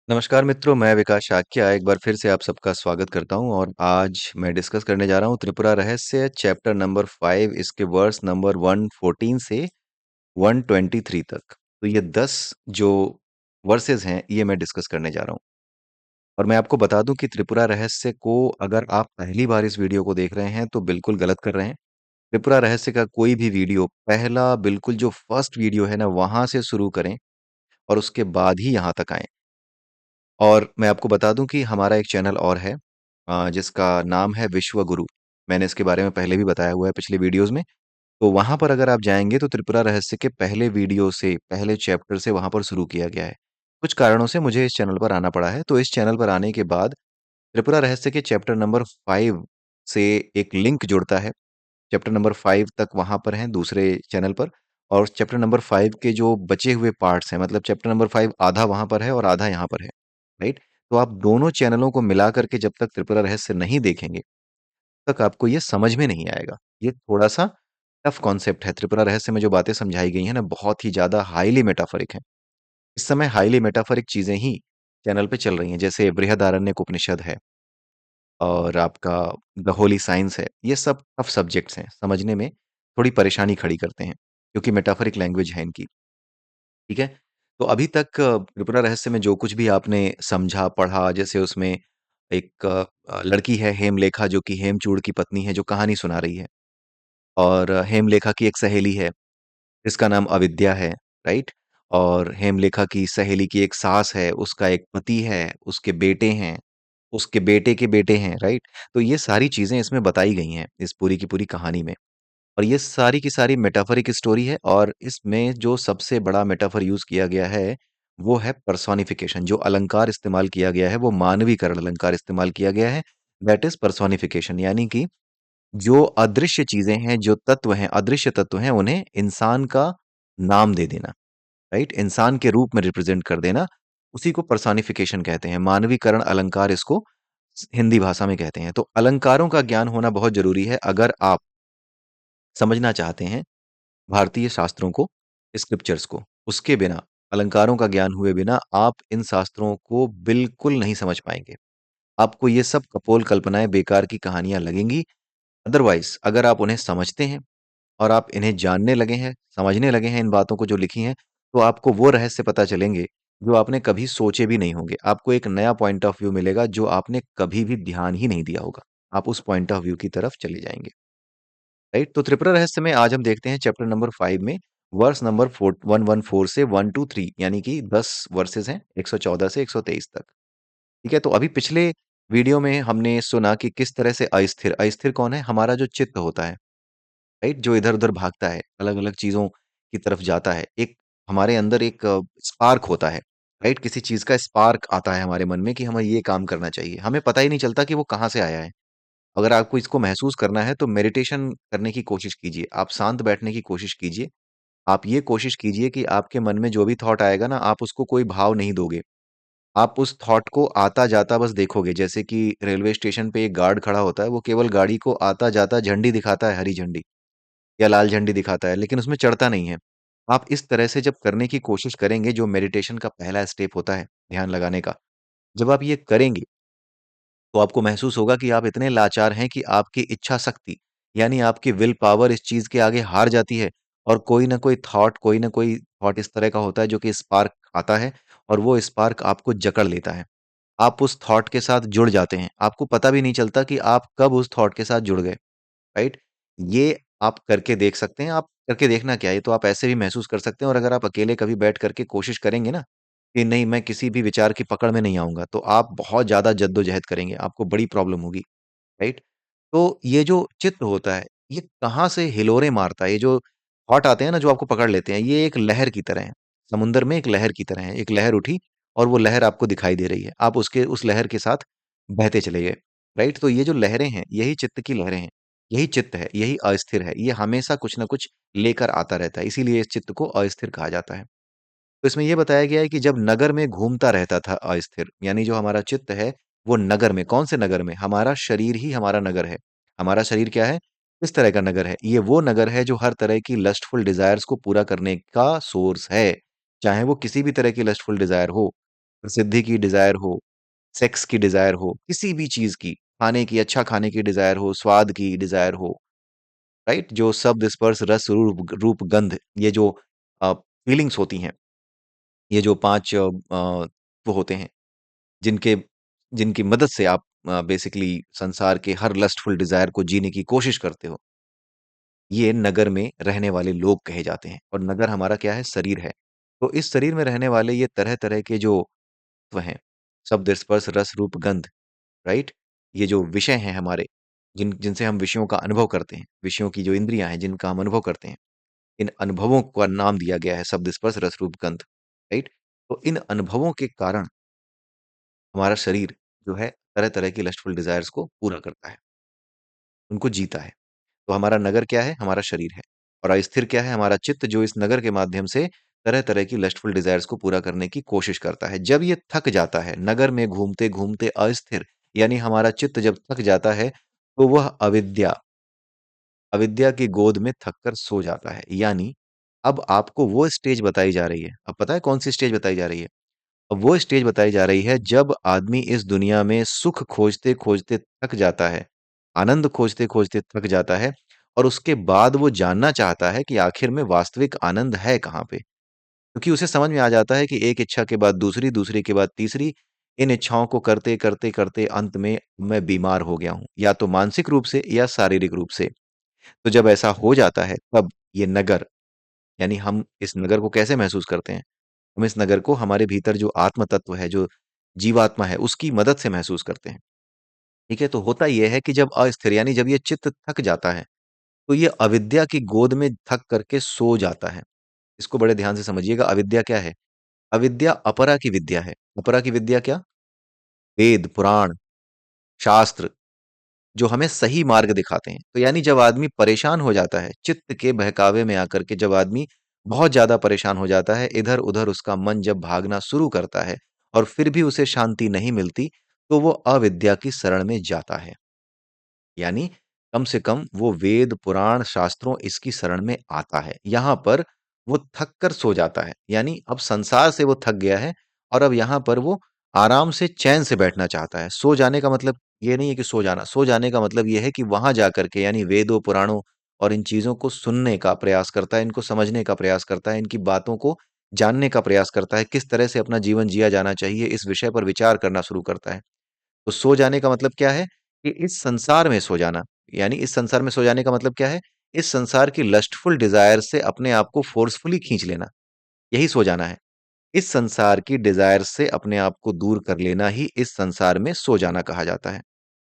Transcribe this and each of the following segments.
नमस्कार मित्रों, मैं विकास शाक्य एक बार फिर से आप सबका स्वागत करता हूँ और आज मैं डिस्कस करने जा रहा हूँ त्रिपुरा रहस्य चैप्टर नंबर 5 इसके वर्स नंबर 114 से 123 तक। तो ये 10 जो वर्सेस हैं ये मैं डिस्कस करने जा रहा हूँ। और मैं आपको बता दूं कि त्रिपुरा रहस्य को अगर आप पहली बार इस वीडियो को देख रहे हैं तो बिल्कुल गलत कर रहे हैं। त्रिपुरा रहस्य का कोई भी वीडियो पहला बिल्कुल जो फर्स्ट वीडियो है ना वहां से शुरू करें और उसके बाद ही यहाँ तक आएं। और मैं आपको बता दूं कि हमारा एक चैनल और है जिसका नाम है विश्व गुरु। मैंने इसके बारे में पहले भी बताया हुआ है पिछले वीडियोस में। तो वहां पर अगर आप जाएंगे तो त्रिपुरा रहस्य के पहले वीडियो से पहले चैप्टर से वहां पर शुरू किया गया है। कुछ कारणों से मुझे इस चैनल पर आना पड़ा है, तो इस चैनल पर आने के बाद त्रिपुरा रहस्य के चैप्टर नंबर 5 से एक लिंक जुड़ता है। चैप्टर नंबर 5 तक वहां पर हैं दूसरे चैनल पर। और चैप्टर नंबर 5 के जो बचे हुए पार्ट्स हैं, मतलब चैप्टर नंबर 5 आधा वहां पर है और आधा यहाँ पर है। राइट। तो आप दोनों चैनलों को मिला करके जब तक त्रिपुरा रहस्य नहीं देखेंगे तक आपको ये समझ में नहीं आएगा। ये थोड़ा सा टफ कॉन्सेप्ट है। त्रिपुरा रहस्य में जो बातें समझाई गई हैं ना बहुत ही ज्यादा हाईली मेटाफरिक है। इस समय हाईली मेटाफरिक चीजें ही चैनल पे चल रही हैं, जैसे बृहदारण्यक उपनिषद है और आपका द होली साइंस है। ये सब टफ सब्जेक्ट्स हैं, समझने में थोड़ी परेशानी खड़ी करते हैं क्योंकि मेटाफरिक लैंग्वेज है इनकी। ठीक है। तो अभी तक त्रिपुरा रहस्य में जो कुछ भी आपने समझा पढ़ा, जैसे उसमें एक लड़की है हेमलेखा जो कि हेमचूड़ की पत्नी है जो कहानी सुना रही है। और हेमलेखा की एक सहेली है जिसका नाम अविद्या है। राइट। और हेमलेखा की सहेली की एक सास है, उसका एक पति है, उसके बेटे हैं, उसके बेटे के बेटे हैं। राइट। तो ये सारी चीजें इसमें बताई गई हैं इस पूरी की पूरी कहानी में। और ये सारी की सारी मेटाफरिक स्टोरी है और इसमें जो सबसे बड़ा मेटाफर यूज किया गया है वो है पर्सोनिफिकेशन। जो अलंकार इस्तेमाल किया गया है वो मानवीकरण अलंकार इस्तेमाल किया गया है। दैट इज पर्सोनिफिकेशन, यानी कि जो अदृश्य चीजें हैं, जो तत्व हैं, अदृश्य तत्व हैं, उन्हें इंसान का नाम दे देना। राइट। इंसान के रूप में रिप्रेजेंट कर देना, उसी को पर्सोनिफिकेशन कहते हैं। मानवीकरण अलंकार इसको हिंदी भाषा में कहते हैं। तो अलंकारों का ज्ञान होना बहुत जरूरी है अगर आप समझना चाहते हैं भारतीय शास्त्रों को, स्क्रिप्चर्स को। उसके बिना, अलंकारों का ज्ञान हुए बिना आप इन शास्त्रों को बिल्कुल नहीं समझ पाएंगे। आपको ये सब कपोल कल्पनाएं बेकार की कहानियां लगेंगी। अदरवाइज अगर आप उन्हें समझते हैं और आप इन्हें जानने लगे हैं, समझने लगे हैं इन बातों को जो लिखी हैं, तो आपको वो रहस्य पता चलेंगे जो आपने कभी सोचे भी नहीं होंगे। आपको एक नया पॉइंट ऑफ व्यू मिलेगा जो आपने कभी भी ध्यान ही नहीं दिया होगा। आप उस पॉइंट ऑफ व्यू की तरफ चले जाएंगे। राइट। तो त्रिपुरा रहस्य में आज हम देखते हैं चैप्टर नंबर 5 में वर्स नंबर 114 से 123, यानी कि 10 वर्सेस हैं 114 से 123 तक। ठीक है। तो अभी पिछले वीडियो में हमने सुना कि किस तरह से अस्थिर, अस्थिर कौन है? हमारा जो चित्त होता है। राइट। जो इधर उधर भागता है, अलग अलग चीजों की तरफ जाता है। एक हमारे अंदर एक स्पार्क होता है। राइट। किसी चीज का स्पार्क आता है हमारे मन में कि हमें ये काम करना चाहिए, हमें पता ही नहीं चलता कि वो कहाँ से आया है। अगर आपको इसको महसूस करना है तो मेडिटेशन करने की कोशिश कीजिए। आप शांत बैठने की कोशिश कीजिए। आप ये कोशिश कीजिए कि आपके मन में जो भी थॉट आएगा ना, आप उसको कोई भाव नहीं दोगे। आप उस थॉट को आता जाता बस देखोगे। जैसे कि रेलवे स्टेशन पे एक गार्ड खड़ा होता है, वो केवल गाड़ी को आता जाता झंडी दिखाता है, हरी झंडी या लाल झंडी दिखाता है, लेकिन उसमें चढ़ता नहीं है। आप इस तरह से जब करने की कोशिश करेंगे, जो मेडिटेशन का पहला स्टेप होता है ध्यान लगाने का, जब आप ये करेंगे तो आपको महसूस होगा कि आप इतने लाचार हैं कि आपकी इच्छा शक्ति, यानी आपकी विल पावर इस चीज के आगे हार जाती है। और कोई ना कोई थॉट इस तरह का होता है जो कि स्पार्क आता है और वो स्पार्क आपको जकड़ लेता है। आप उस थॉट के साथ जुड़ जाते हैं, आपको पता भी नहीं चलता कि आप कब उस थॉट के साथ जुड़ गए। राइट। ये आप करके देख सकते हैं। आप करके देखना क्या है, ये तो आप ऐसे भी महसूस कर सकते हैं। और अगर आप अकेले कभी बैठ करके कोशिश करेंगे ना कि नहीं मैं किसी भी विचार की पकड़ में नहीं आऊंगा, तो आप बहुत ज्यादा जद्दोजहद करेंगे, आपको बड़ी प्रॉब्लम होगी। राइट। तो ये जो चित्त होता है ये कहाँ से हिलोरे मारता है, ये जो थॉट आते हैं ना जो आपको पकड़ लेते हैं, ये एक लहर की तरह है। समुंदर में एक लहर की तरह है। एक लहर उठी और वो लहर आपको दिखाई दे रही है, आप उसके उस लहर के साथ बहते चले गए। राइट। तो ये जो लहरें हैं यही चित्त की लहरें हैं। यही चित्त है, यही अस्थिर है। ये हमेशा कुछ ना कुछ लेकर आता रहता है, इसीलिए इस चित्त को अस्थिर कहा जाता है। तो इसमें ये बताया गया है कि जब नगर में घूमता रहता था अस्थिर, यानी जो हमारा चित्त है वो नगर में, कौन से नगर में? हमारा शरीर ही हमारा नगर है। हमारा शरीर क्या है? इस तरह का नगर है। ये वो नगर है जो हर तरह की लस्टफुल डिजायर्स को पूरा करने का सोर्स है। चाहे वो किसी भी तरह की लस्टफुल डिजायर हो, प्रसिद्धि की डिजायर हो, सेक्स की डिजायर हो, किसी भी चीज की, खाने की, अच्छा खाने की डिजायर हो, स्वाद की डिजायर हो, राइट? जो शब्द स्पर्श रस रूप रूप गंध, ये जो फीलिंग्स होती हैं, ये जो पांच वो होते हैं, जिनके जिनकी मदद से आप बेसिकली संसार के हर लस्टफुल डिजायर को जीने की कोशिश करते हो, ये नगर में रहने वाले लोग कहे जाते हैं। और नगर हमारा क्या है? शरीर है। तो इस शरीर में रहने वाले ये तरह तरह के जो तत्व हैं, शब्द स्पर्श रस रूप गंध, राइट? ये जो विषय हैं हमारे, जिनसे हम विषयों का अनुभव करते हैं, विषयों की जो इंद्रियां हैं जिनका हम अनुभव करते हैं, इन अनुभवों का नाम दिया गया है शब्द स्पर्श रस रूप गंध, राइट? तो इन अनुभवों के कारण हमारा शरीर जो है तरह तरह की लस्टफुल डिजायर्स को पूरा करता है, उनको जीता है। तो हमारा नगर क्या है? हमारा शरीर है। और अस्थिर क्या है? हमारा चित्त, जो इस नगर के माध्यम से तरह तरह की लस्टफुल डिजायर्स को पूरा करने की कोशिश करता है। जब ये थक जाता है नगर में घूमते घूमते, अस्थिर, यानी हमारा चित्त जब थक जाता है, तो वह अविद्या अविद्या की गोद में थक कर सो जाता है। यानी अब आपको वो स्टेज बताई जा रही है। अब पता है कौन सी स्टेज बताई जा रही है? अब वो स्टेज बताई जा रही है जब आदमी इस दुनिया में सुख खोजते खोजते थक जाता है, आनंद खोजते खोजते थक जाता है, और उसके बाद वो जानना चाहता है कि आखिर में वास्तविक आनंद है कहाँ पे। क्योंकि उसे समझ में आ जाता है कि एक इच्छा के बाद दूसरी, दूसरी के बाद तीसरी, इन इच्छाओं को करते करते करते अंत में मैं बीमार हो गया हूँ, या तो मानसिक रूप से या शारीरिक रूप से। तो जब ऐसा हो जाता है, तब ये नगर, यानी हम इस नगर को कैसे महसूस करते हैं? हम इस नगर को हमारे भीतर जो आत्म तत्व है, जो जीवात्मा है, उसकी मदद से महसूस करते हैं। ठीक है? तो होता यह है कि जब अस्थिर, यानी जब ये चित्त थक जाता है, तो ये अविद्या की गोद में थक करके सो जाता है। इसको बड़े ध्यान से समझिएगा, अविद्या क्या है? अविद्या अपरा की विद्या है। अपरा की विद्या क्या? वेद, पुराण, शास्त्र, जो हमें सही मार्ग दिखाते हैं। तो यानी जब आदमी परेशान हो जाता है, चित्त के बहकावे में आकर के जब आदमी बहुत ज्यादा परेशान हो जाता है, इधर-उधर उसका मन जब भागना शुरू करता है और फिर भी उसे शांति नहीं मिलती, तो वो अविद्या की शरण में जाता है। यानी कम से कम वो वेद, पुराण, शास्त्रों, इसकी शरण में आता है। यहाँ पर वो थक कर सो जाता है। यानी अब संसार से वो थक गया है और अब यहाँ पर वो आराम से चैन से बैठना चाहता है। सो जाने का मतलब ये नहीं है कि सो जाना। सो जाने का मतलब ये है कि वहां जाकर के, यानी वेदों, पुराणों और इन चीजों को सुनने का प्रयास करता है, इनको समझने का प्रयास करता है, इनकी बातों को जानने का प्रयास करता है, किस तरह से अपना जीवन जिया जाना चाहिए, इस विषय पर विचार करना शुरू करता है। तो सो जाने का मतलब क्या है? कि इस संसार में सो जाना। यानी इस संसार में सो जाने का मतलब क्या है? इस संसार की लस्टफुल डिजायर से अपने आप को फोर्सफुली खींच लेना, यही सो जाना है। इस संसार की डिजायर से अपने आप को दूर कर लेना ही इस संसार में सो जाना कहा जाता है।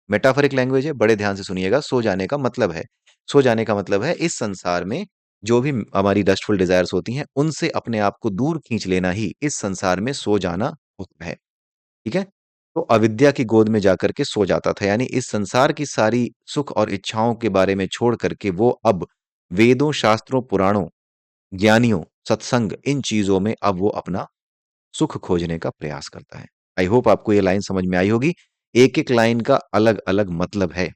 मेटाफरिक लैंग्वेज है, बड़े ध्यान से सुनिएगा। सो जाने का मतलब है, सो जाने का मतलब है इस संसार में जो भी हमारी लस्टफुल डिजायर्स होती हैं, उनसे अपने आप को दूर खींच लेना ही इस संसार में सो जाना होता है। ठीक है? तो अविद्या की गोद में जाकर के सो जाता था, यानी इस संसार की सारी सुख और इच्छाओं के बारे में छोड़ करके वो अब वेदों, शास्त्रों, पुराणों, ज्ञानियों, सत्संग, इन चीजों में अब वो अपना सुख खोजने का प्रयास करता है। आई होप आपको ये लाइन समझ में आई होगी। एक एक लाइन का अलग अलग मतलब है,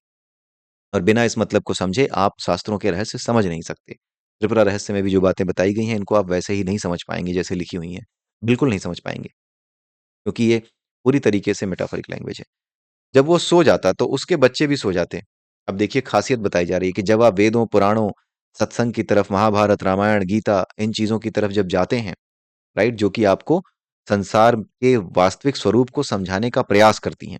और बिना इस मतलब को समझे आप शास्त्रों के रहस्य समझ नहीं सकते। त्रिपुरा रहस्य में भी जो बातें बताई गई हैं, इनको आप वैसे ही नहीं समझ पाएंगे जैसे लिखी हुई हैं। बिल्कुल नहीं समझ पाएंगे, क्योंकि ये पूरी तरीके से मेटाफरिक लैंग्वेज है। जब वो सो जाता तो उसके बच्चे भी सो जाते। अब देखिए खासियत बताई जा रही है कि जब आप वेदों, पुराणों, सत्संग की तरफ, महाभारत, रामायण, गीता, इन चीजों की तरफ जब जाते हैं, राइट, जो कि आपको संसार के वास्तविक स्वरूप को समझाने का प्रयास करती हैं,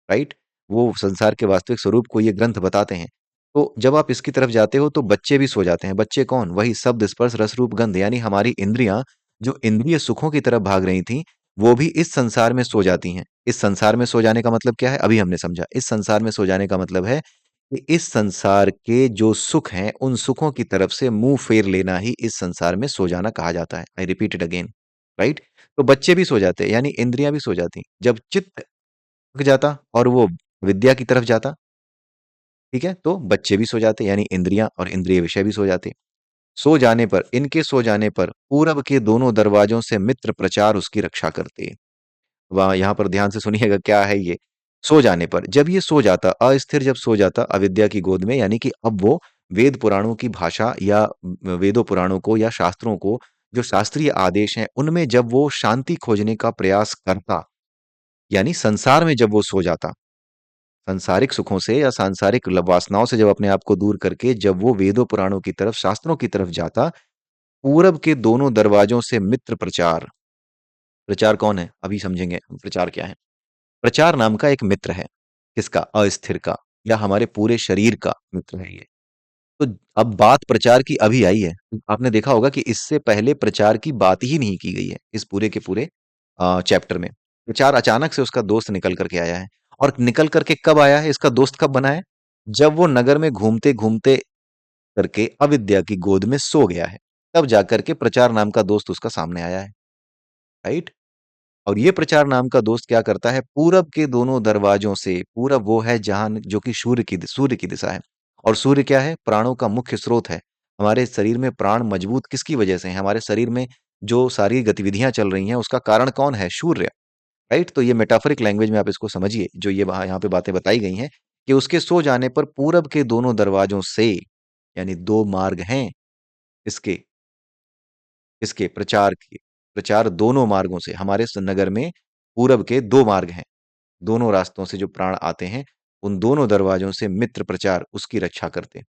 राइट, वो संसार के वास्तविक स्वरूप को ये ग्रंथ बताते हैं। तो जब आप इसकी तरफ जाते हो तो बच्चे भी सो जाते हैं। बच्चे कौन? वही शब्द स्पर्श रस रूप गंध, यानी हमारी इंद्रियां जो इंद्रिय सुखों की तरफ भाग रही थी, वो भी इस संसार में सो जाती हैं। इस संसार में सो जाने का मतलब क्या है? अभी हमने समझा। इस संसार में सो जाने का मतलब है कि इस संसार के जो सुख हैं, उन सुखों की तरफ से मुंह फेर लेना ही इस संसार में सो जाना कहा जाता है। I repeat it again, right? तो बच्चे भी सो जाते हैं, यानी इंद्रियां भी सो जाती। जब चित्त थक जाता और वो विद्या की तरफ जाता, ठीक है, तो बच्चे भी सो जाते, यानी इंद्रियां और इंद्रिय विषय भी सो जाते। सो जाने पर, इनके सो जाने पर पूरब के दोनों दरवाजों से मित्र प्रचार उसकी रक्षा करते। वहां यहां पर ध्यान से सुनिएगा, क्या है ये? सो जाने पर, जब ये सो जाता, अस्थिर जब सो जाता अविद्या की गोद में, यानी कि अब वो वेद पुराणों की भाषा या वेदों पुराणों को या शास्त्रों को जो शास्त्रीय आदेश हैं, उनमें जब वो शांति खोजने का प्रयास करता, यानी संसार में जब वो सो जाता, सांसारिक सुखों से या सांसारिक वासनाओं से जब अपने आप को दूर करके जब वो वेदों पुराणों की तरफ, शास्त्रों की तरफ जाता, पूरब के दोनों दरवाजों से मित्र प्रचार। प्रचार कौन है? अभी समझेंगे हम प्रचार क्या है। प्रचार नाम का एक मित्र है। किसका? अस्थिर का, या हमारे पूरे शरीर का मित्र है ये। तो अब बात प्रचार की अभी आई है। आपने देखा होगा कि इससे पहले प्रचार की बात ही नहीं की गई है इस पूरे के पूरे चैप्टर में। प्रचार अचानक से उसका दोस्त निकल करके आया है। और निकल करके कब आया है, इसका दोस्त कब बना है? जब वो नगर में घूमते घूमते करके अविद्या की गोद में सो गया है, तब जाकर के प्रचार नाम का दोस्त उसका सामने आया है। राइट। और ये प्रचार नाम का दोस्त क्या करता है? पूरब के दोनों दरवाजों से, पूरब वो है जहां जो कि सूर्य की दिशा है। और सूर्य क्या है? प्राणों का मुख्य स्रोत है। हमारे शरीर में प्राण मजबूत किसकी वजह से हैं? हमारे शरीर में जो सारी गतिविधियां चल रही हैं उसका कारण कौन है? सूर्य। राइट। तो ये मेटाफोरिक लैंग्वेज में आप इसको समझिए, जो ये वहां यहाँ पे बातें बताई गई हैं कि उसके सो जाने पर पूरब के दोनों दरवाजों से, यानी दो मार्ग हैं इसके, इसके प्रचार के, प्रचार दोनों मार्गों से, हमारे नगर में पूरब के दो मार्ग हैं। दोनों रास्तों से जो प्राण आते हैं, उन दोनों दरवाजों से मित्र प्रचार उसकी रक्षा करते।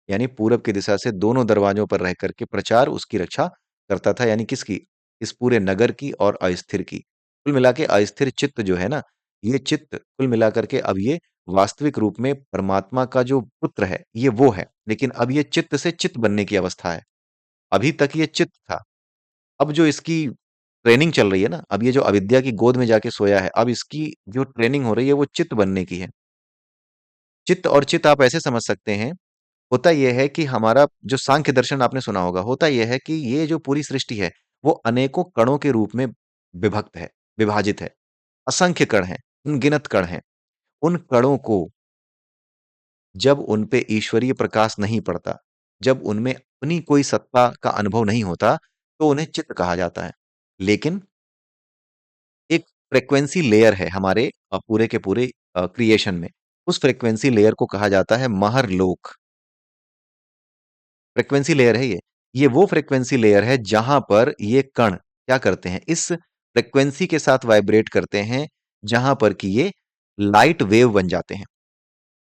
यानी पूरब की दिशा से दोनों दरवाजों पर रह करके प्रचार उसकी रक्षा करता था। यानी किसकी? इस पूरे नगर की और अस्थिर की। कुल मिला के अस्थिर चित्त जो है ना, ये चित्त कुल मिलाकर के अब ये वास्तविक रूप में परमात्मा का जो पुत्र है, ये वो है। लेकिन अब ये चित्त से चित्त बनने की अवस्था है। अभी तक ये चित्त था। अब जो इसकी ट्रेनिंग चल रही है ना, अब ये जो अविद्या की गोद में जाके सोया है, अब इसकी जो ट्रेनिंग हो रही है वो चित्त बनने की है। चित्त और चित्त आप ऐसे समझ सकते हैं, होता यह है कि हमारा जो सांख्य दर्शन आपने सुना होगा, होता यह है कि ये जो पूरी सृष्टि है, वो अनेकों कणों के रूप में विभक्त है, विभाजित है। असंख्य कण हैं, अनगिनत कण हैं। उन कणों को जब उन पे ईश्वरीय प्रकाश नहीं पड़ता, जब उनमें अपनी कोई सत्ता का अनुभव नहीं होता, तो उन्हें चित्त कहा जाता है। लेकिन एक फ्रीक्वेंसी लेयर है हमारे पूरे के पूरे क्रिएशन में। उस फ्रीक्वेंसी लेयर को कहा जाता है महरलोक। फ्रीक्वेंसी लेयर है ये। ये वो फ्रीक्वेंसी लेयर है जहां पर ये कण क्या करते हैं? इस फ्रीक्वेंसी के साथ वाइब्रेट करते हैं, जहां पर कि ये लाइट वेव बन जाते हैं।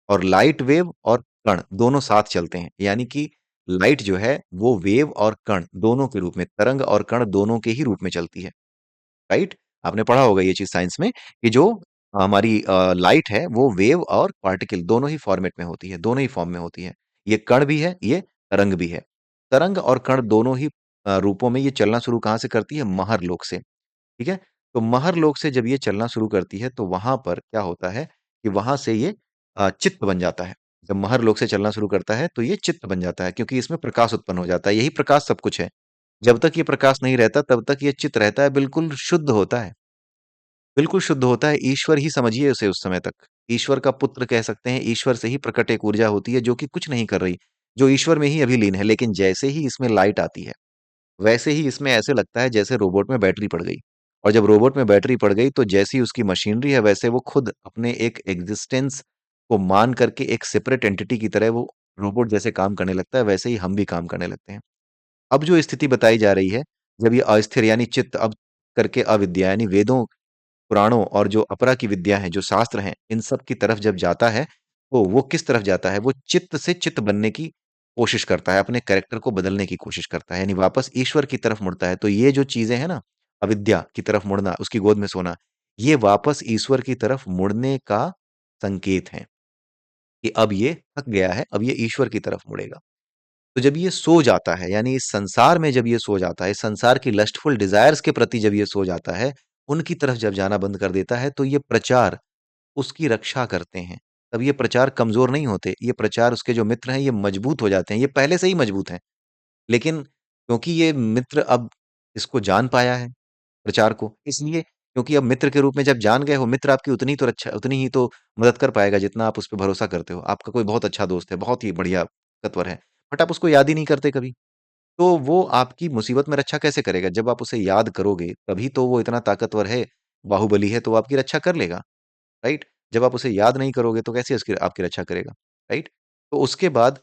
और लाइट वेव और कण दोनों साथ चलते हैं। यानी कि लाइट जो है वो वेव और कण दोनों के रूप में, तरंग और कण दोनों के ही रूप में चलती है। राइट। आपने पढ़ा होगा ये चीज साइंस में कि जो हमारी लाइट है वो वेव और पार्टिकल दोनों ही फॉर्मेट में होती है, दोनों ही फॉर्म में होती है। ये कण भी है, ये तरंग भी है। तरंग और कण दोनों ही रूपों में ये चलना शुरू कहाँ से करती है? महरलोक से। ठीक है। तो महरलोक से जब ये चलना शुरू करती है तो वहां पर क्या होता है कि वहां से ये चित्त बन जाता है। जब महरलोक से चलना शुरू करता है तो ये चित्त बन जाता है, क्योंकि इसमें प्रकाश उत्पन्न हो जाता है। यही प्रकाश सब कुछ है। जब तक ये प्रकाश नहीं रहता तब तक ये चित्त रहता है, बिल्कुल शुद्ध होता है। बिल्कुल शुद्ध होता है। ईश्वर ही समझिए उसे उस समय तक। ईश्वर का पुत्र कह सकते हैं। ईश्वर से ही प्रकट एक ऊर्जा होती है जो कि कुछ नहीं कर रही, जो ईश्वर में ही अभी लीन है। लेकिन जैसे ही इसमें लाइट आती है, वैसे ही इसमें ऐसे लगता है जैसे रोबोट में बैटरी पड़ गई। और जब रोबोट में बैटरी पड़ गई तो जैसी उसकी मशीनरी है, वैसे वो खुद अपने एक एग्जिस्टेंस को मान करके एक सेपरेट एंटिटी की तरह वो रोबोट जैसे काम करने लगता है। वैसे ही हम भी काम करने लगते हैं। अब जो स्थिति बताई जा रही है, जब ये अस्थिर यानी चित्त अब करके अविद्या यानी वेदों पुराणों और जो अपरा की विद्या है, जो शास्त्र हैं, इन सब की तरफ जब जाता है, तो वो किस तरफ जाता है? वो चित्त से चित्त बनने की कोशिश करता है, अपने कैरेक्टर को बदलने की कोशिश करता है, यानी वापस ईश्वर की तरफ मुड़ता है। तो ये जो चीजें हैं ना, अविद्या की तरफ मुड़ना, उसकी गोद में सोना, ये वापस ईश्वर की तरफ मुड़ने का संकेत है कि अब ये थक गया है, अब ये ईश्वर की तरफ मुड़ेगा। तो जब ये सो जाता है, यानी इस संसार में जब ये सो जाता है, इस संसार की लस्टफुल डिजायर्स के प्रति जब ये सो जाता है, उनकी तरफ जब जाना बंद कर देता है, तो ये प्रचार उसकी रक्षा करते हैं। तब ये प्रचार कमजोर नहीं होते, ये प्रचार उसके जो मित्र हैं ये मजबूत हो जाते हैं। ये पहले से ही मजबूत हैं, लेकिन क्योंकि ये मित्र अब इसको जान पाया है, प्रचार को, इसलिए क्योंकि अब मित्र के रूप में जब जान गए हो, मित्र आपकी उतनी ही तो मदद कर पाएगा जितना आप उस पे भरोसा करते हो। आपका कोई बहुत अच्छा दोस्त है, बहुत ही बढ़िया तत्वर है, बट आप उसको याद ही नहीं करते कभी। तो वो आपकी मुसीबत में रक्षा कैसे करेगा? जब आप उसे याद करोगे तभी तो वो इतना ताकतवर है, बाहुबली है, तो वो आपकी रक्षा कर लेगा। राइट। जब आप उसे याद नहीं करोगे तो कैसे उसकी आपकी रक्षा करेगा? राइट। तो उसके बाद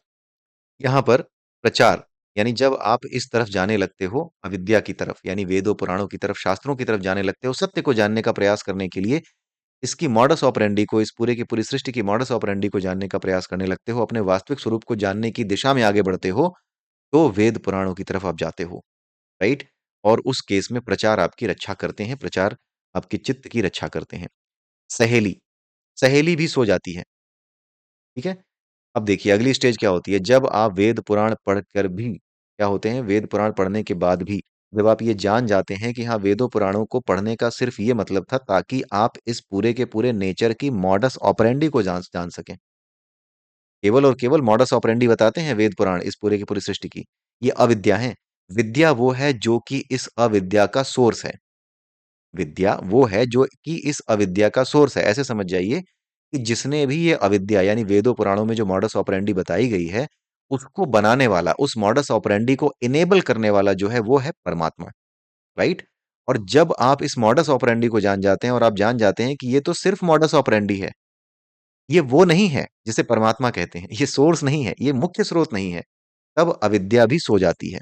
यहाँ पर प्रचार यानी जब आप इस तरफ जाने लगते हो अविद्या की तरफ, यानी वेदों पुराणों की तरफ, शास्त्रों की तरफ जाने लगते हो, सत्य को जानने का प्रयास करने के लिए, इसकी मॉडस ऑपरेंडी को, इस पूरे की पूरी सृष्टि की मॉडस ऑपरेंडी को जानने का प्रयास करने लगते हो, अपने वास्तविक स्वरूप को जानने की दिशा में आगे बढ़ते हो, तो वेद पुराणों की तरफ आप जाते हो। राइट। और उस केस में प्रचार आपकी रक्षा करते हैं, प्रचार आपके चित्त की रक्षा करते हैं। सहेली, सहेली भी सो जाती है। ठीक है। अब देखिए अगली स्टेज क्या होती है, जब आप वेद पुराण पढ़कर भी क्या होते हैं, वेद पुराण पढ़ने के बाद भी जब आप ये जान जाते हैं कि हाँ, वेदों पुराणों को पढ़ने का सिर्फ ये मतलब था ताकि आप इस पूरे के पूरे नेचर की मॉडस ऑपरेंडी को जान जान सकें। केवल और केवल मॉडस ऑपरेंडी बताते हैं वेद पुराण इस पूरे की पूरी सृष्टि की। ये अविद्या है। विद्या वो है जो कि इस अविद्या का सोर्स है। विद्या वो है जो कि इस अविद्या का सोर्स है। ऐसे समझ जाइए कि जिसने भी ये अविद्या यानी वेदों पुराणों में जो मॉडस ऑपरेंडी बताई गई है, उसको बनाने वाला, उस मॉडस ऑपरेंडी को इनेबल करने वाला जो है वो है परमात्मा। राइट। और जब आप इस मॉडस ऑपरेंडी को जान जाते हैं और आप जान जाते हैं कि ये तो सिर्फ मॉडस ऑपरेंडी है, ये वो नहीं है जिसे परमात्मा कहते हैं, ये सोर्स नहीं है, ये मुख्य स्रोत नहीं है, तब अविद्या भी सो जाती है।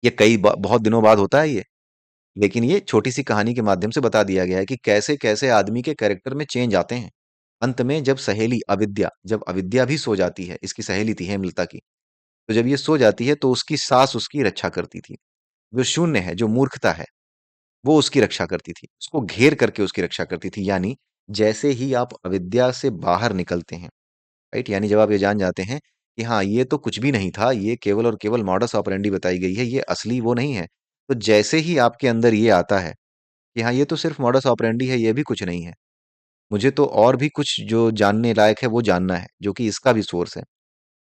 ये बहुत दिनों बाद होता है ये, लेकिन ये छोटी सी कहानी के माध्यम से बता दिया गया है कि कैसे कैसे आदमी के कैरेक्टर में चेंज आते हैं। अंत में जब सहेली अविद्या, जब अविद्या भी सो जाती है, इसकी सहेली थी हेमलता की, तो जब ये सो जाती है तो उसकी सास उसकी रक्षा करती थी। जो शून्य है, जो मूर्खता है, वो उसकी रक्षा करती थी, उसको घेर करके उसकी रक्षा करती थी। यानी जैसे ही आप अविद्या से बाहर निकलते हैं, राइट, यानी जब आप ये जान जाते हैं कि हाँ, ये तो कुछ भी नहीं था, ये केवल और केवल मॉडस ऑपरेंडी बताई गई है, ये असली वो नहीं है, तो जैसे ही आपके अंदर ये आता है कि हाँ, ये तो सिर्फ मॉडस ऑपरेंडी है, ये भी कुछ नहीं है, मुझे तो और भी कुछ जो जानने लायक है वो जानना है, जो कि इसका भी सोर्स है।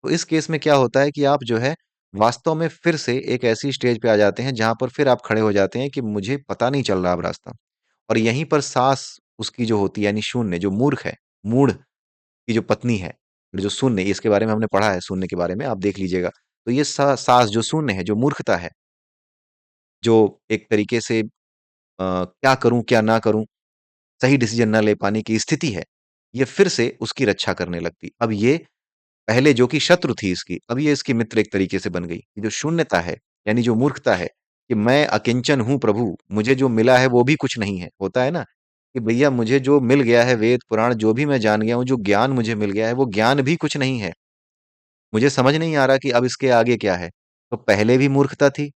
तो इस केस में क्या होता है कि आप जो है वास्तव में फिर से एक ऐसी स्टेज पे आ जाते हैं जहां पर फिर आप खड़े हो जाते हैं कि मुझे पता नहीं चल रहा अब रास्ता। और यहीं पर सास उसकी जो होती है, यानी शून्य, जो मूर्ख है, मूढ़ की जो पत्नी है, जो शून्य, इसके बारे में हमने पढ़ा है, शून्य के बारे में आप देख लीजिएगा। तो ये सास जो शून्य है, जो मूर्खता है, जो एक तरीके से क्या करूं क्या ना करूं, सही डिसीजन ना ले पाने की स्थिति है, ये फिर से उसकी रक्षा करने लगती। अब ये पहले जो कि शत्रु थी इसकी, अब ये इसकी मित्र एक तरीके से बन गई। ये जो शून्यता है, यानी जो मूर्खता है कि मैं अकिंचन हूँ प्रभु, मुझे जो मिला है वो भी कुछ नहीं है। होता है ना कि भैया मुझे जो मिल गया है, वेद पुराण जो भी मैं जान गया हूँ, जो ज्ञान मुझे मिल गया है, वो ज्ञान भी कुछ नहीं है। मुझे समझ नहीं आ रहा कि अब इसके आगे क्या है। तो पहले भी मूर्खता थी,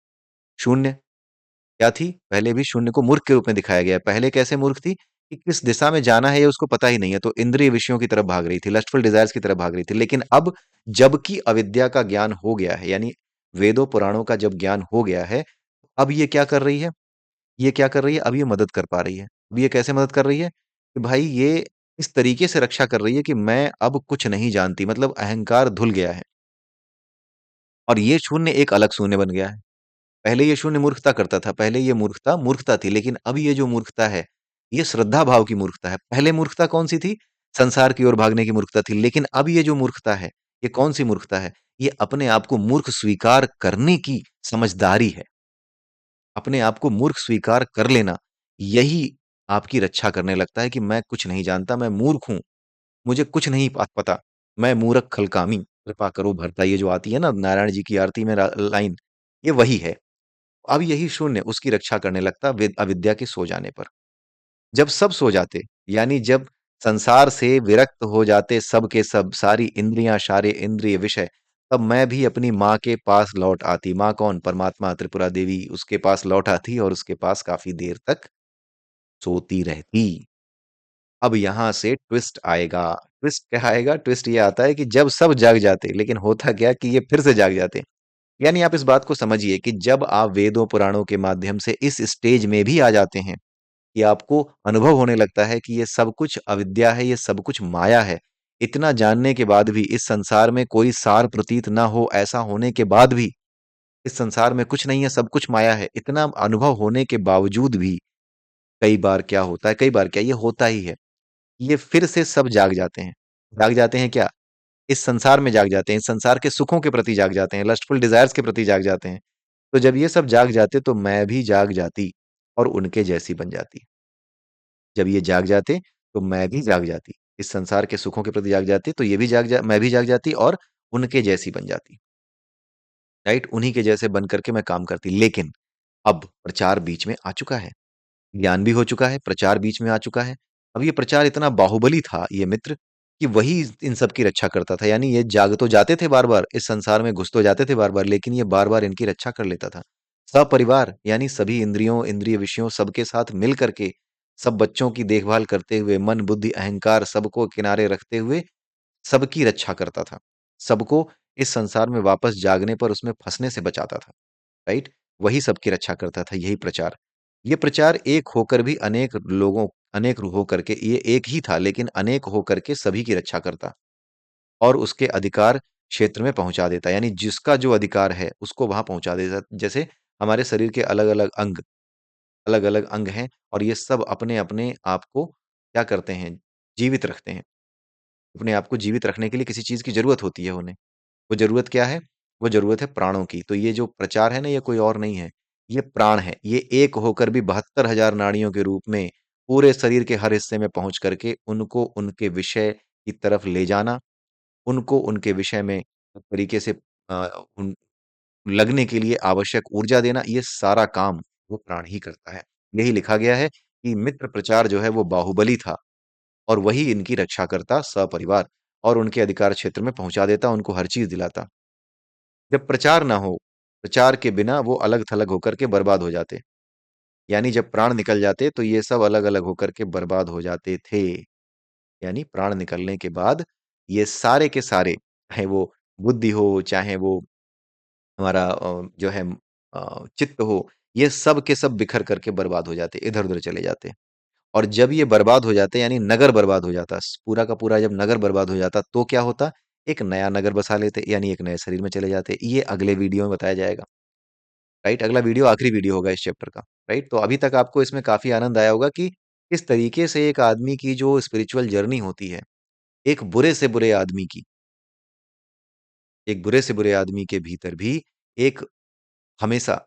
शून्य क्या थी? पहले भी शून्य को मूर्ख के रूप में दिखाया गया है। पहले कैसे मूर्ख थी कि किस दिशा में जाना है ये उसको पता ही नहीं है, तो इंद्रिय विषयों की तरफ भाग रही थी, लस्टफुल डिजायर्स की तरफ भाग रही थी। लेकिन अब जबकि अविद्या का ज्ञान हो गया है, यानी वेदों पुराणों का जब ज्ञान हो गया है, अब ये क्या कर रही है? ये क्या कर रही है? अब ये मदद कर पा रही है। अब ये कैसे मदद कर रही है? कि भाई ये इस तरीके से रक्षा कर रही है कि मैं अब कुछ नहीं जानती, मतलब अहंकार धुल गया है और ये शून्य एक अलग शून्य बन गया है। पहले ये शून्य मूर्खता करता था, पहले ये मूर्खता मूर्खता थी, लेकिन अब ये जो मूर्खता है, ये श्रद्धा भाव की मूर्खता है। पहले मूर्खता कौन सी थी? संसार की ओर भागने की मूर्खता थी, लेकिन अब ये जो मूर्खता है, ये कौन सी मूर्खता है? ये अपने आप को मूर्ख स्वीकार करने की समझदारी है। अपने आप को मूर्ख स्वीकार कर लेना, यही आपकी रक्षा करने लगता है कि मैं कुछ नहीं जानता, मैं मूर्ख हूं, मुझे कुछ नहीं पता, मैं मूर्ख खलकामी, कृपा करो भरता, ये जो आती है ना नारायण जी की आरती में लाइन, ये वही है। अब यही शून्य उसकी रक्षा करने लगता अविद्या के सो जाने पर। जब सब सो जाते, यानी जब संसार से विरक्त हो जाते सब के सब, सारी इंद्रियां, सारे इंद्रिय विषय, तब मैं भी अपनी माँ के पास लौट आती। माँ कौन? परमात्मा, त्रिपुरा देवी, उसके पास लौट आती और उसके पास काफी देर तक सोती रहती। अब यहां से ट्विस्ट आएगा। ट्विस्ट क्या आएगा? ट्विस्ट ये आता है कि जब सब जाग जाते, लेकिन होता क्या कि ये फिर से जाग जाते। यानी आप इस बात को समझिए कि जब आप वेदों पुराणों के माध्यम से इस स्टेज में भी आ जाते हैं कि आपको अनुभव होने लगता है कि ये सब कुछ अविद्या है, ये सब कुछ माया है, इतना जानने के बाद भी, इस संसार में कोई सार प्रतीत ना हो ऐसा होने के बाद भी, इस संसार में कुछ नहीं है, सब कुछ माया है, इतना अनुभव होने के बावजूद भी कई बार क्या होता है, कई बार क्या, ये होता ही है, ये फिर से सब जाग जाते हैं। जाग जाते हैं क्या? इस संसार में जाग जाते हैं, इस संसार के सुखों के प्रति जाग जाते हैं, लस्टफुल डिजायर्स के प्रति जाग जाते हैं। तो जब ये सब जाग जाते तो मैं भी जाग जाती और उनके जैसी बन जाती। जब ये जाग जाते तो मैं भी जाग जाती, इस संसार के सुखों के प्रति जाग जाती, तो ये भी मैं भी जाग जाती और उनके जैसी बन जाती। राइट? उन्हीं के जैसे बन करके मैं काम करती। लेकिन अब प्रचार बीच में आ चुका है, ज्ञान भी हो चुका है, प्रचार बीच में आ चुका है। अब ये प्रचार इतना बाहुबली था ये मित्र कि वही इन सब की रक्षा करता था। यानी ये जाग तो जाते थे बार-बार, इस संसार में घुस तो जाते थे बार-बार, लेकिन ये बार-बार इनकी रक्षा कर लेता था। सपरिवार यानी सभी इंद्रियों, इंद्रिय विषयों सबके साथ मिल करके, सब बच्चों की देखभाल करते हुए, मन, बुद्धि, अहंकार सबको किनारे रखते हुए सबकी रक्षा करता था। सबको इस संसार में वापस जागने पर उसमें फँसने से बचाता था। राइट? वही सबकी रक्षा करता था, यही प्रचार। ये प्रचार एक होकर भी अनेक होकर के ये एक ही था लेकिन अनेक होकर के सभी की रक्षा करता और उसके अधिकार क्षेत्र में पहुँचा देता। यानी जिसका जो अधिकार है, उसको वहाँ पहुँचा देता। जैसे हमारे शरीर के अलग-अलग अंग हैं और ये सब अपने-अपने आप को क्या करते हैं, जीवित रखते हैं। अपने आप को जीवित रखने के लिए किसी चीज़ की ज़रूरत होती है उन्हें। वो ज़रूरत क्या है? वो ज़रूरत है प्राणों की। तो ये जो प्रचार है ना, ये कोई और नहीं है, ये प्राण है। ये एक होकर भी 72,000 नाड़ियों के रूप में पूरे शरीर के हर हिस्से में पहुँच करके उनको उनके विषय की तरफ ले जाना, उनको उनके विषय में एक तरीके से उन लगने के लिए आवश्यक ऊर्जा देना, ये सारा काम वो प्राण ही करता है। यही लिखा गया है कि मित्र प्रचार जो है वो बाहुबली था और वही इनकी रक्षा करता सपरिवार और उनके अधिकार क्षेत्र में पहुँचा देता, उनको हर चीज़ दिलाता। जब प्रचार ना हो, प्रचार के बिना वो अलग-थलग होकर के बर्बाद हो जाते। यानी जब प्राण निकल जाते तो ये सब अलग-अलग होकर के बर्बाद हो जाते थे। यानी प्राण निकलने के बाद ये सारे के सारे, चाहे वो बुद्धि हो, चाहे वो हमारा जो है चित्त हो, ये सब के सब बिखर करके बर्बाद हो जाते, इधर-उधर चले जाते। और जब ये बर्बाद हो जाते यानी नगर बर्बाद हो जाता, पूरा का पूरा जब नगर बर्बाद हो जाता तो क्या होता? एक नया नगर बसा लेते यानी एक नए शरीर में चले जाते। ये अगले वीडियो में बताया जाएगा। राइट? अगला वीडियो आखिरी वीडियो होगा इस चैप्टर का। राइट? तो अभी तक आपको इसमें काफ़ी आनंद आया होगा कि किस तरीके से एक आदमी की जो स्पिरिचुअल जर्नी होती है, एक बुरे से बुरे आदमी की, एक बुरे से बुरे आदमी के भीतर भी एक हमेशा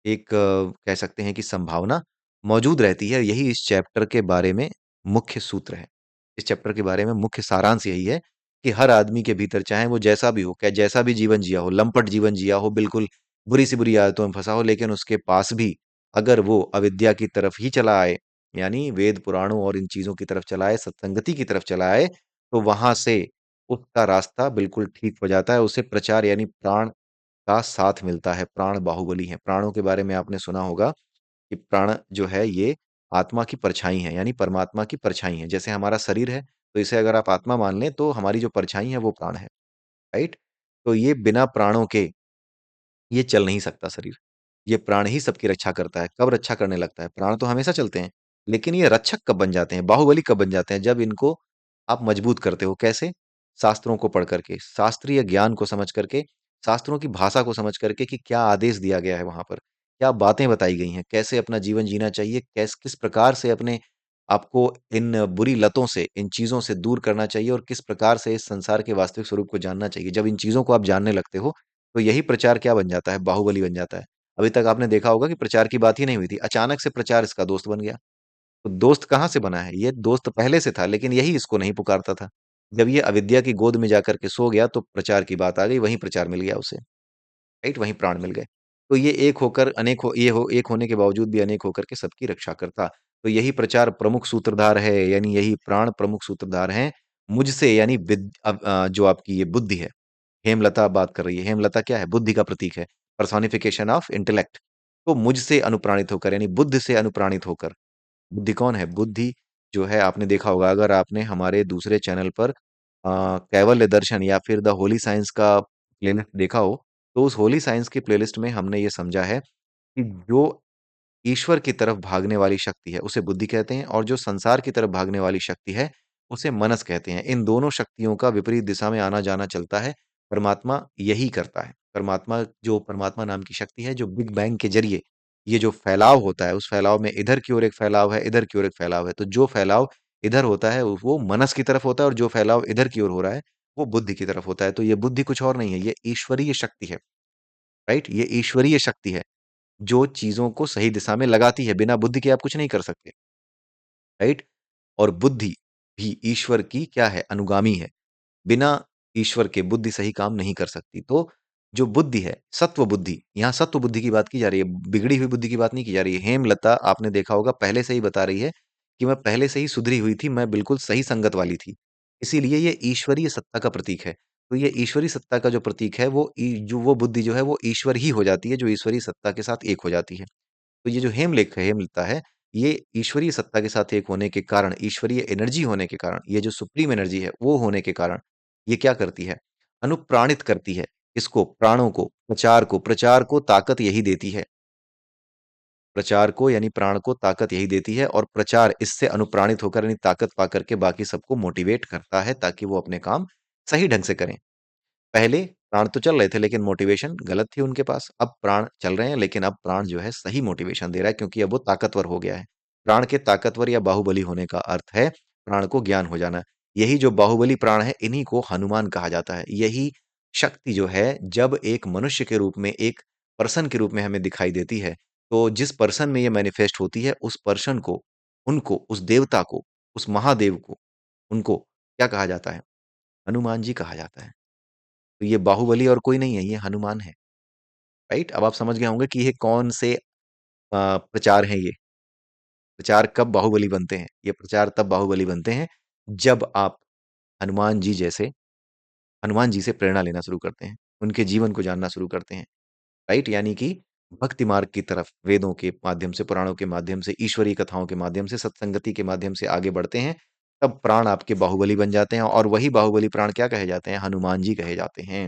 एक कह सकते हैं कि संभावना मौजूद रहती है। यही इस चैप्टर के बारे में मुख्य सूत्र है। इस चैप्टर के बारे में मुख्य सारांश यही है कि हर आदमी के भीतर चाहे वो जैसा भी हो, क्या जैसा भी जीवन जिया हो, लंपट जीवन जिया हो, बिल्कुल बुरी से बुरी आदतों में फँसा हो, लेकिन उसके पास भी अगर वो अविद्या की तरफ ही चला आए, यानी वेद पुराणों और इन चीज़ों की तरफ चला आए, सत्संगति की तरफ चला आए, तो वहाँ से उसका रास्ता बिल्कुल ठीक हो जाता है। उसे प्रचार यानी प्राण का साथ मिलता है, प्राण बाहुबली हैं। प्राणों के बारे में आपने सुना होगा कि प्राण जो है ये आत्मा की परछाई है, यानी परमात्मा की परछाई है। जैसे हमारा शरीर है, तो इसे अगर आप आत्मा मान लें, तो हमारी जो परछाई है वो प्राण है, राइट? तो ये बिना प्राणों के ये चल नहीं सकता शरीर। ये प्राण ही सबकी रक्षा करता है। कब रक्षा करने लगता है? प्राण तो हमेशा चलते हैं, लेकिन ये रक्षक कब बन जाते हैं? बाहुबली कब बन जाते हैं? जब इनको आप मजबूत करते हो। कैसे? शास्त्रों को पढ़ करके, शास्त्रीय ज्ञान को समझ करके, शास्त्रों की भाषा को समझ करके कि क्या आदेश दिया गया है वहाँ पर, क्या बातें बताई गई हैं, कैसे अपना जीवन जीना चाहिए, किस प्रकार से अपने आपको इन बुरी लतों से, इन चीज़ों से दूर करना चाहिए और किस प्रकार से इस संसार के वास्तविक स्वरूप को जानना चाहिए। जब इन चीज़ों को आप जानने लगते हो, तो यही प्रचार क्या बन जाता है? बाहुबली बन जाता है। अभी तक आपने देखा होगा कि प्रचार की बात ही नहीं हुई थी। अचानक से प्रचार इसका दोस्त बन गया। तो दोस्त कहाँ से बना है? ये दोस्त पहले से था, लेकिन यही इसको नहीं पुकारता था। जब ये अविद्या की गोद में जाकर के सो गया, तो प्रचार की बात आ गई, वहीं प्रचार मिल गया उसे। राइट? वहीं प्राण मिल गए। तो ये एक होकर अनेक हो ये हो एक होने के बावजूद भी अनेक होकर के सबकी रक्षा करता। तो यही प्रचार प्रमुख सूत्रधार है, यानी यही प्राण प्रमुख सूत्रधार हैं। मुझसे यानी जो आपकी ये बुद्धि है, हेमलता बात कर रही है। हेमलता क्या है? बुद्धि का प्रतीक है। Personification of intellect. तो मुझसे अनुप्राणित होकर यानी बुद्ध से अनुप्राणित होकर। बुद्धि कौन है? बुद्धि जो है आपने देखा होगा अगर आपने हमारे दूसरे चैनल पर कैवल्य दर्शन या फिर द होली साइंस का प्लेलिस्ट देखा हो, तो उस होली साइंस की प्लेलिस्ट में हमने ये समझा है कि जो ईश्वर की तरफ भागने वाली शक्ति है, उसे बुद्धि कहते हैं और जो संसार की तरफ भागने वाली शक्ति है, उसे मनस कहते हैं। इन दोनों शक्तियों का विपरीत दिशा में आना-जाना चलता है, परमात्मा यही करता है। परमात्मा नाम की शक्ति है, जो बिग बैंग के ज़रिए ये जो फैलाव होता है, उस फैलाव में इधर की ओर एक फैलाव है, इधर की ओर एक फैलाव है। तो जो फैलाव इधर होता है, वो मनस की तरफ होता है और जो फैलाव इधर की ओर हो रहा है, वो बुद्धि की तरफ होता है। तो ये बुद्धि कुछ और नहीं है, ये ईश्वरीय शक्ति है, राइट? ये ईश्वरीय शक्ति है। जो चीज़ों को सही दिशा में लगाती है, बिना बुद्धि के आप कुछ नहीं कर सकते, राइट? और बुद्धि भी ईश्वर की क्या है? अनुगामी है। बिना ईश्वर के बुद्धि सही काम नहीं कर सकती। तो जो बुद्धि है, सत्व बुद्धि, यहाँ सत्व बुद्धि की बात की जा रही है, बिगड़ी हुई बुद्धि की बात नहीं की जा रही है। हेमलता आपने देखा होगा पहले से ही बता रही है कि मैं पहले से ही सुधरी हुई थी, मैं बिल्कुल सही संगत वाली थी। इसीलिए ये ईश्वरीय सत्ता का प्रतीक है। तो ये ईश्वरीय सत्ता का जो प्रतीक है वो बुद्धि जो है वो ईश्वर ही हो जाती है, जो ईश्वरीय सत्ता के साथ एक हो जाती है। तो ये जो हेमलेख है, हेमलता है, ये ईश्वरीय सत्ता के साथ एक होने के कारण, ईश्वरीय एनर्जी होने के कारण, ये जो सुप्रीम एनर्जी है, वो होने के कारण, ये क्या करती है? अनुप्राणित करती है। इसको, प्राणों को, प्रचार को ताकत यही देती है। प्रचार को यानी प्राण को ताकत यही देती है और प्रचार इससे अनुप्राणित होकर यानी ताकत पा करके बाकी सबको मोटिवेट करता है ताकि वो अपने काम सही ढंग से करें। पहले प्राण तो चल रहे थे लेकिन मोटिवेशन गलत थी उनके पास। अब प्राण चल रहे हैं लेकिन अब प्राण जो है सही मोटिवेशन दे रहा है क्योंकि अब वो ताकतवर हो गया है। प्राण के ताकतवर या बाहुबली होने का अर्थ है प्राण को ज्ञान हो जाना। यही जो बाहुबली प्राण है इन्हीं को हनुमान कहा जाता है। यही शक्ति जो है जब एक मनुष्य के रूप में, एक पर्सन के रूप में हमें दिखाई देती है, तो जिस पर्सन में ये मैनिफेस्ट होती है उस पर्सन को, उनको, उस देवता को, उस महादेव को, उनको क्या कहा जाता है? हनुमान जी कहा जाता है। तो ये बाहुबली और कोई नहीं है, ये हनुमान है, राइट? अब आप समझ गए होंगे कि ये कौन से प्रचार हैं ये। प्रचार कब बाहुबली बनते हैं? ये प्रचार तब बाहुबली बनते हैं, जब आप हनुमान जी जैसे हनुमान जी से प्रेरणा लेना शुरू करते हैं, उनके जीवन को जानना शुरू करते हैं, राइट? यानी कि भक्ति मार्ग की तरफ वेदों के माध्यम से, पुराणों के माध्यम से, ईश्वरीय कथाओं के माध्यम से, सत्संगति के माध्यम से आगे बढ़ते हैं, तब प्राण आपके बाहुबली बन जाते हैं और वही बाहुबली प्राण क्या कहे जाते हैं? हनुमान जी कहे जाते हैं।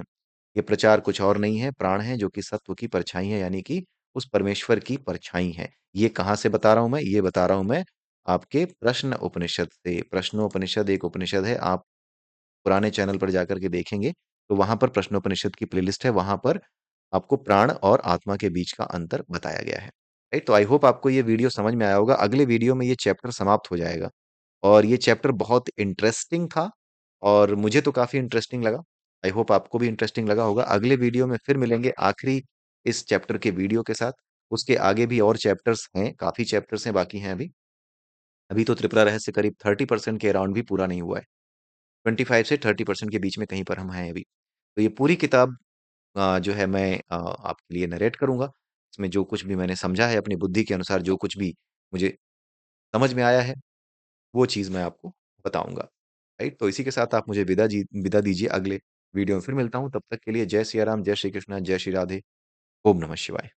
ये प्रचार कुछ और नहीं है, प्राण है जो कि सत्व की परछाई है यानी कि उस परमेश्वर की परछाई है। ये कहाँ से बता रहा हूँ मैं? ये बता रहा हूँ मैं आपके प्रश्न उपनिषद से। प्रश्नोपनिषद एक उपनिषद है, आप पुराने चैनल पर जाकर के देखेंगे, तो वहाँ पर प्रश्नोपनिषद की प्लेलिस्ट है, वहाँ पर आपको प्राण और आत्मा के बीच का अंतर बताया गया है। राइट? तो आई होप आपको ये वीडियो समझ में आया होगा। अगले वीडियो में ये चैप्टर समाप्त हो जाएगा और ये चैप्टर बहुत इंटरेस्टिंग था और मुझे तो काफ़ी इंटरेस्टिंग लगा। आई होप आपको भी इंटरेस्टिंग लगा होगा। अगले वीडियो में फिर मिलेंगे आखिरी इस चैप्टर के वीडियो के साथ। उसके आगे भी और चैप्टर्स हैं, काफ़ी चैप्टर्स हैं, बाकी हैं अभी। अभी तो त्रिपुरा रहस्य करीब 30% के अराउंड भी पूरा नहीं हुआ है। 25 से 30% के बीच में कहीं पर हम हैं अभी। तो ये पूरी किताब जो है मैं आपके लिए नरेट करूँगा। इसमें जो कुछ भी मैंने समझा है अपनी बुद्धि के अनुसार, जो कुछ भी मुझे समझ में आया है, वो चीज़ मैं आपको बताऊँगा। राइट? तो इसी के साथ आप मुझे विदा दीजिए। अगले वीडियो में फिर मिलता हूँ। तब तक के लिए जय सिया राम, जय श्री कृष्णा, जय श्री राधे। ओम नमः शिवाय।